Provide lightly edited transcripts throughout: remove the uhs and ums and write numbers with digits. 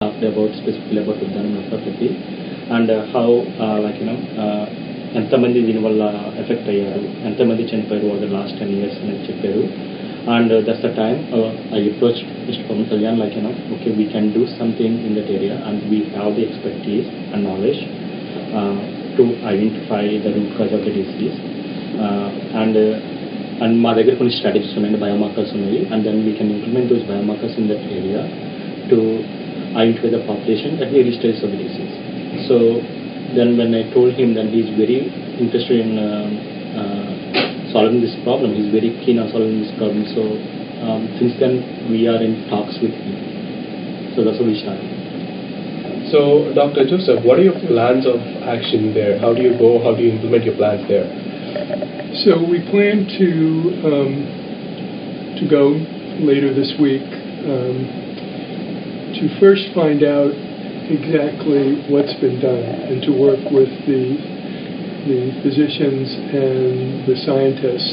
about specifically about Uddanam nephropathy and how ఎంతమంది దీనివల్ల effect అయ్యారు, ఎంతమంది చనిపోయారు ఓవర్ ద లాస్ట్ 10 years అని చెప్పారు. And that's the time I approached Mr. Pawan Kalyan okay, we can do something in that area and we have the expertise and knowledge to identify the root cause of the disease. And మా దగ్గర కొన్ని strategies ఉన్నాయి, biomarkers ఉన్నాయి, and then we can implement those biomarkers in that area to identify the population at the early stages of the disease. So then when I told him that he is very interested in solving this problem, he is very keen on solving this problem. So since then we are in talks with him. So that's how we started. So Dr. Joseph, what are your plans of action there? How do you go? How do you implement your plans there? So we plan to go later this week to first find out exactly what's been done and to work with the physicians and the scientists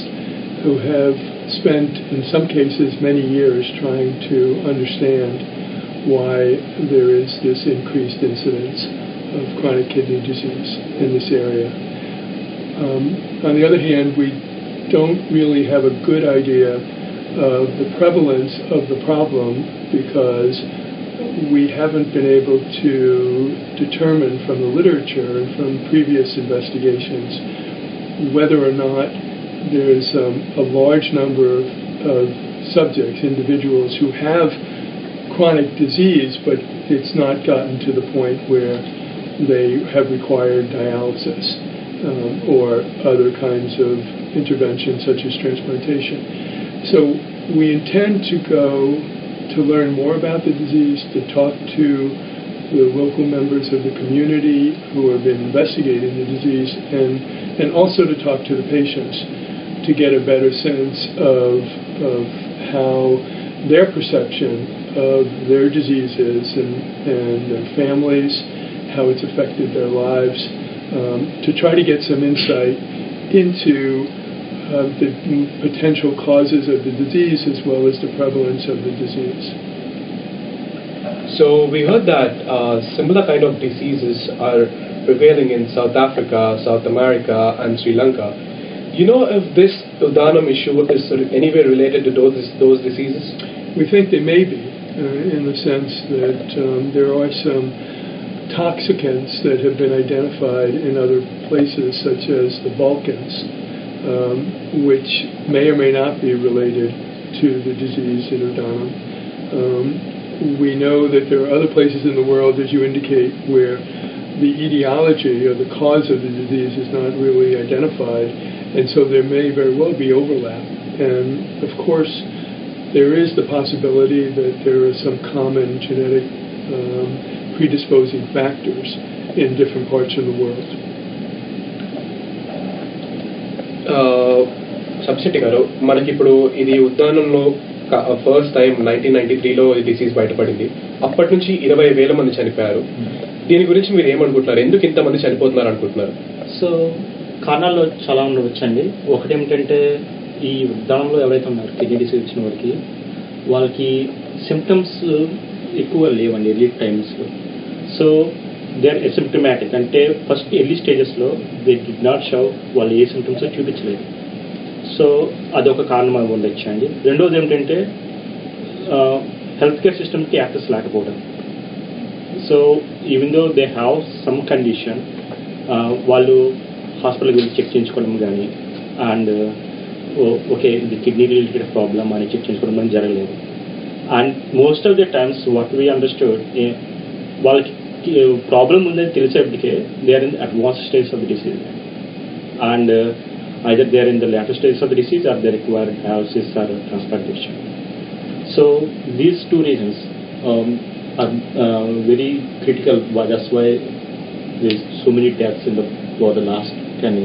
who have spent, in some cases, many years trying to understand why there is this increased incidence of chronic kidney disease in this area. On the other hand, we don't really have a good idea of the prevalence of the problem because we haven't been able to determine from the literature and from previous investigations whether or not there's a large number of subjects, individuals who have chronic disease, but it's not gotten to the point where they have required dialysis or other kinds of interventions such as transplantation. So we intend to go to learn more about the disease, to talk to the local members of the community who have been investigating the disease, and also to talk to the patients to get a better sense of how their perception of their disease is and their families, how it's affected their lives, to try to get some insight into the potential causes of the disease as well as the prevalence of the disease. So we heard that similar kind of diseases are prevailing in South Africa, South America and Sri Lanka. Do you know if this Uddanam issue is anyway related to those diseases? We think they may be, in the sense that there are some toxicants that have been identified in other places such as the Balkans, which may or may not be related to the disease in Uddanam. We know that there are other places in the world, as you indicate, where the etiology or the cause of the disease is not really identified, and so there may very well be overlap. And of course, there is the possibility that there are some common genetic predisposing factors in different parts of the world. Subsidy గారు, మనకిప్పుడు ఇది ఉద్దానంలో first time 1993లో ఈ disease బయటపడింది. అప్పటి నుంచి 20,000 మంది చనిపోయారు. దీని గురించి మీరు ఏమనుకుంటున్నారు? ఎందుకు ఇంతమంది చనిపోతున్నారు అనుకుంటున్నారు? సో కారణాలు చాలా ఉండవచ్చండి. ఒకటి ఏమిటంటే, ఈ ఉద్దానంలో ఎవరైతే ఉన్నారు కిడ్నీ డిసీజ్ వచ్చిన వాళ్ళకి సిమ్టమ్స్ ఎక్కువ లేవండి ఎర్లీ టైమ్స్లో. సో దే ఆర్ అసిమ్టమాటిక్, అంటే ఫస్ట్ ఎర్లీ స్టేజెస్లో దే డిడ్ నాట్ షో వాళ్ళు ఏ సిమ్టమ్స్ చూపించలేదు. సో అదొక కారణం అది ఉండొచ్చు అండి. రెండోది ఏమిటంటే, హెల్త్ కేర్ సిస్టమ్కి యాక్సెస్ లేకపోవడం. So even though they have some condition, వాళ్ళు హాస్పిటల్కి వెళ్ళి చెక్ చేయించుకోవడం కానీ అండ్ ఓకే ఇది కిడ్నీ రిలేటెడ్ ప్రాబ్లమ్ అని చెక్ చేయించుకోవడం కానీ జరగలేదు. And most of the times what we understood, వాళ్ళకి ప్రాబ్లం ఉందని తెలిసేప్పటికే they are in advance stage of the disease, and either they are in the latter stages of the disease or they require dialysis or transplantation. So these two reasons are very critical. That's why there is so many deaths over the last 10 years.